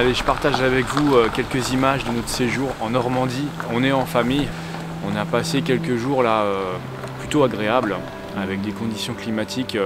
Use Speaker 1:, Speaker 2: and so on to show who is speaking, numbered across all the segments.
Speaker 1: Allez, je partage avec vous quelques images de notre séjour en Normandie. On est en famille, on a passé quelques jours là plutôt agréables, avec des conditions climatiques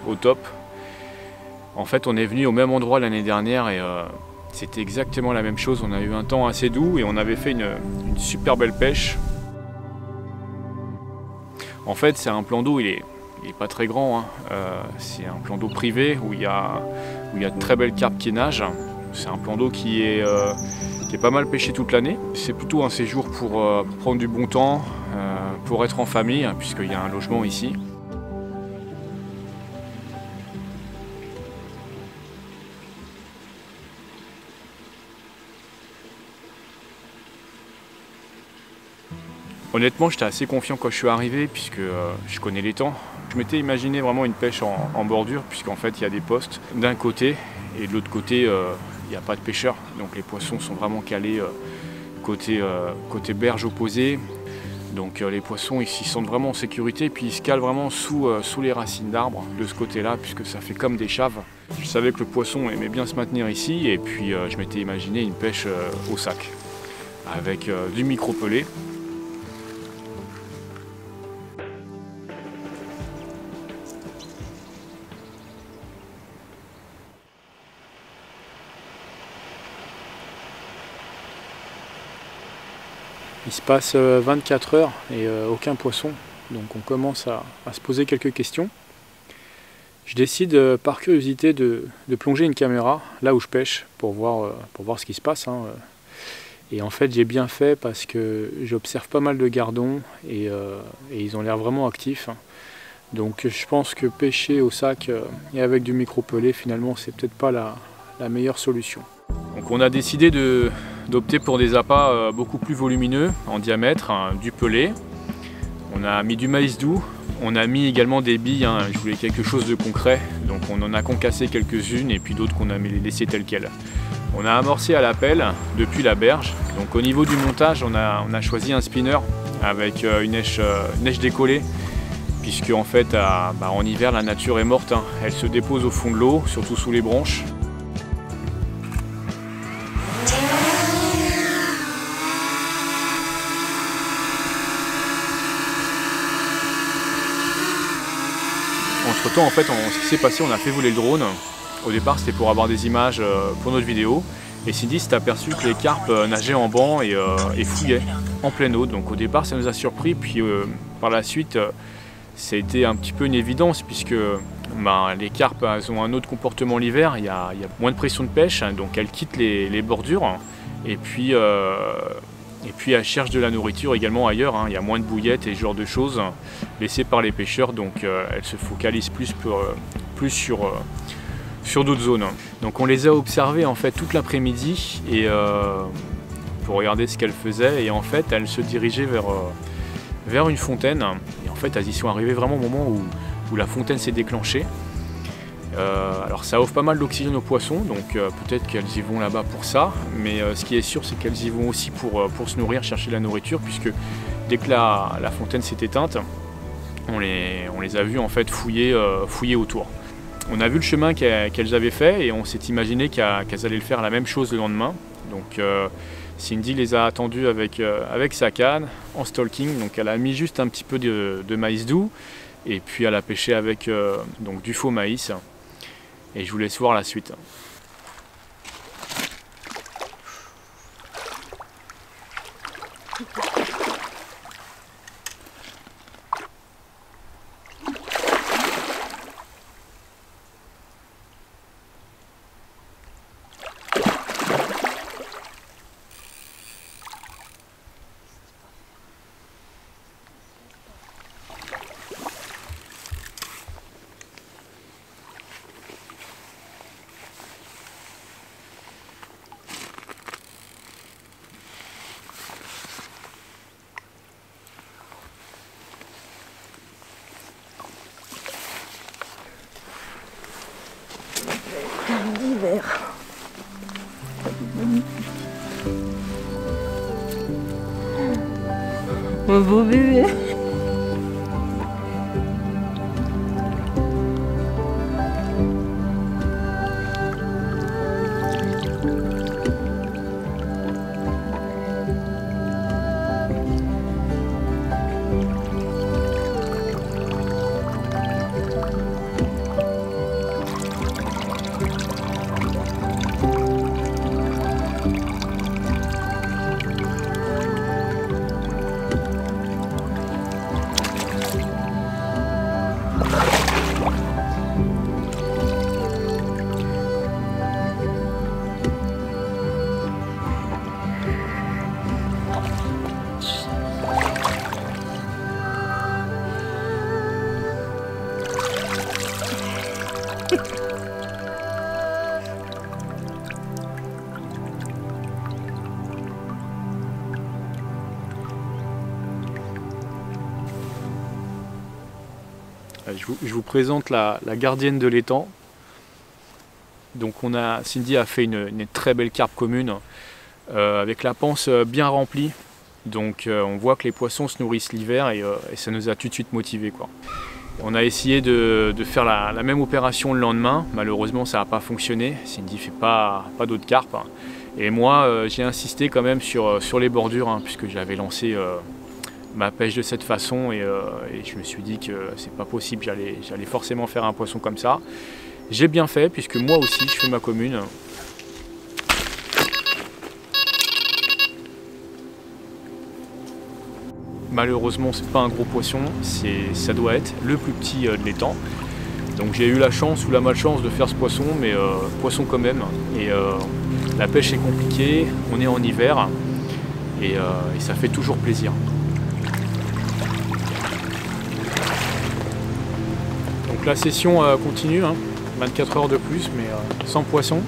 Speaker 1: au top. En fait, on est venu au même endroit l'année dernière et c'était exactement la même chose. On a eu un temps assez doux et on avait fait une super belle pêche. En fait, c'est un plan d'eau, il est pas très grand, hein. C'est un plan d'eau privé où il y a de très belles carpes qui nagent. C'est un plan d'eau qui est pas mal pêché toute l'année. C'est plutôt un séjour pour prendre du bon temps, pour être en famille, hein, puisqu'il y a un logement ici. Honnêtement, j'étais assez confiant quand je suis arrivé, puisque je connais les temps. Je m'étais imaginé vraiment une pêche en bordure, puisqu'en fait il y a des postes d'un côté, et de l'autre côté il n'y a pas de pêcheurs. Donc les poissons sont vraiment calés côté berge opposée. Donc les poissons ils s'y sentent vraiment en sécurité, puis ils se calent vraiment sous les racines d'arbres de ce côté-là, puisque ça fait comme des chaves. Je savais que le poisson aimait bien se maintenir ici, et puis je m'étais imaginé une pêche au sac, avec du micro-pelé. Il se passe 24 heures et aucun poisson, donc on commence à se poser quelques questions. Je décide par curiosité de plonger une caméra là où je pêche pour voir ce qui se passe, hein. Et en fait j'ai bien fait parce que j'observe pas mal de gardons et ils ont l'air vraiment actifs. Donc je pense que pêcher au sac et avec du micro-pelé finalement c'est peut-être pas la meilleure solution. Donc on a décidé d'opter pour des appâts beaucoup plus volumineux en diamètre, hein, du pelé. On a mis du maïs doux, on a mis également des billes, hein, je voulais quelque chose de concret, donc on en a concassé quelques-unes et puis d'autres qu'on a laissées telles quelles. On a amorcé à la pelle depuis la berge, donc au niveau du montage on a choisi un spinner avec une neige décollée, puisque en fait en hiver la nature est morte, hein. Elle se dépose au fond de l'eau, surtout sous les branches. Entre temps, en fait, ce qui s'est passé, on a fait voler le drone. Au départ, c'était pour avoir des images pour notre vidéo. Et Cindy s'est aperçue que les carpes nageaient en banc et fouillaient en pleine eau. Donc au départ, ça nous a surpris. Puis par la suite, ça a été un petit peu une évidence, puisque les carpes ont un autre comportement l'hiver. Il y a moins de pression de pêche, hein, donc elles quittent les bordures. Et puis elles cherchent de la nourriture également ailleurs, hein. Il y a moins de bouillettes et ce genre de choses laissées par les pêcheurs, donc elles se focalisent plus sur d'autres zones. Donc on les a observées en fait toute l'après-midi et pour regarder ce qu'elles faisaient, et en fait elles se dirigeaient vers une fontaine, et en fait elles y sont arrivées vraiment au moment où la fontaine s'est déclenchée. Alors ça offre pas mal d'oxygène aux poissons, donc peut-être qu'elles y vont là-bas pour ça, mais ce qui est sûr c'est qu'elles y vont aussi pour se nourrir, chercher de la nourriture, puisque dès que la fontaine s'est éteinte, on les a vues en fait fouiller autour. On a vu le chemin qu'elles avaient fait et on s'est imaginé qu'elles allaient le faire la même chose le lendemain. Donc Cindy les a attendues avec sa canne en stalking, donc elle a mis juste un petit peu de maïs doux et puis elle a pêché avec donc du faux maïs. Et je vous laisse voir la suite.
Speaker 2: L'hiver. Mon beau bébé.
Speaker 1: Je vous présente la gardienne de l'étang. Donc Cindy a fait une très belle carpe commune avec la panse bien remplie. Donc on voit que les poissons se nourrissent l'hiver et ça nous a tout de suite motivés, quoi. On a essayé de faire la même opération le lendemain. Malheureusement ça n'a pas fonctionné. Cindy ne fait pas d'autres carpes. Et moi j'ai insisté quand même sur les bordures, puisque j'avais lancé ma pêche de cette façon et je me suis dit que c'est pas possible, j'allais forcément faire un poisson comme ça. J'ai bien fait, puisque moi aussi je fais ma commune. Malheureusement c'est pas un gros poisson, ça doit être le plus petit de l'étang. Donc j'ai eu la chance ou la malchance de faire ce poisson, mais poisson quand même. Et la pêche est compliquée, on est en hiver et ça fait toujours plaisir. Donc la session continue, 24 heures de plus, mais sans poisson.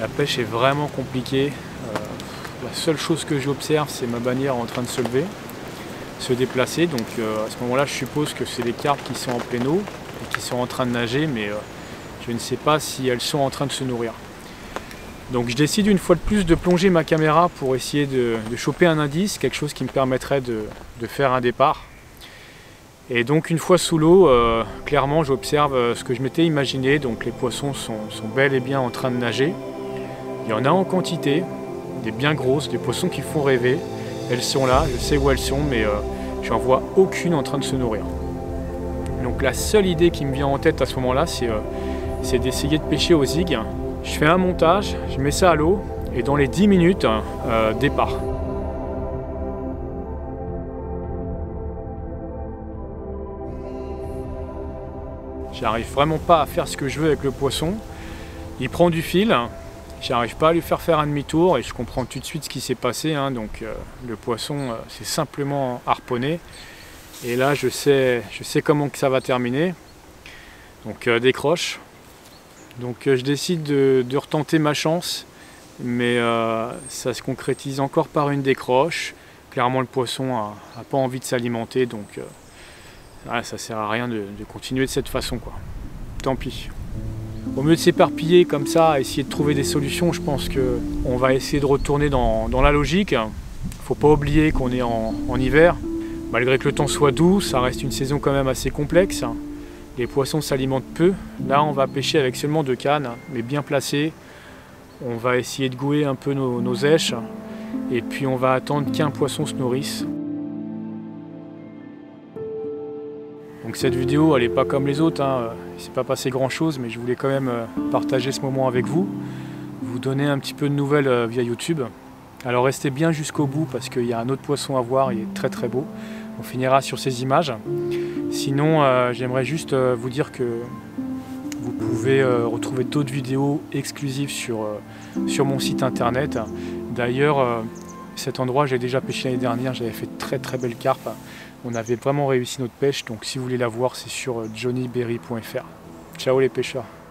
Speaker 1: La pêche est vraiment compliquée. La seule chose que j'observe, c'est ma bannière en train de se lever, se déplacer. Donc à ce moment-là, je suppose que c'est les carpes qui sont en pleine eau et qui sont en train de nager, mais je ne sais pas si elles sont en train de se nourrir. Donc je décide une fois de plus de plonger ma caméra pour essayer de choper un indice, quelque chose qui me permettrait de faire un départ. Et donc une fois sous l'eau, clairement j'observe ce que je m'étais imaginé. Donc les poissons sont bel et bien en train de nager. Il y en a en quantité, des bien grosses, des poissons qui font rêver. Elles sont là, je sais où elles sont, mais j'en vois aucune en train de se nourrir. Donc la seule idée qui me vient en tête à ce moment-là, c'est d'essayer de pêcher au zig. Je fais un montage, je mets ça à l'eau, et dans les 10 minutes, départ. J'arrive vraiment pas à faire ce que je veux avec le poisson. Il prend du fil, j'arrive pas à lui faire un demi-tour et je comprends tout de suite ce qui s'est passé. Donc le poisson s'est simplement harponné. Et là je sais comment que ça va terminer. Donc décroche. Donc je décide de retenter ma chance, mais ça se concrétise encore par une décroche. Clairement le poisson a pas envie de s'alimenter, donc ça sert à rien de continuer de cette façon, quoi. Tant pis. Au mieux de s'éparpiller comme ça, essayer de trouver des solutions, je pense qu'on va essayer de retourner dans la logique. Faut pas oublier qu'on est en hiver. Malgré que le temps soit doux, ça reste une saison quand même assez complexe. Les poissons s'alimentent peu. Là, on va pêcher avec seulement 2 cannes, mais bien placées. On va essayer de gouer un peu nos èches. Et puis on va attendre qu'un poisson se nourrisse. Donc cette vidéo, elle n'est pas comme les autres, il ne s'est pas passé grand chose, mais je voulais quand même partager ce moment avec vous, vous donner un petit peu de nouvelles via YouTube. Alors restez bien jusqu'au bout parce qu'il y a un autre poisson à voir, il est très très beau. On finira sur ces images. Sinon, j'aimerais juste vous dire que vous pouvez retrouver d'autres vidéos exclusives sur mon site internet. D'ailleurs, cet endroit, j'ai déjà pêché l'année dernière, j'avais fait de très très belles carpes. On avait vraiment réussi notre pêche, donc si vous voulez la voir, c'est sur johnnyberry.fr. Ciao les pêcheurs!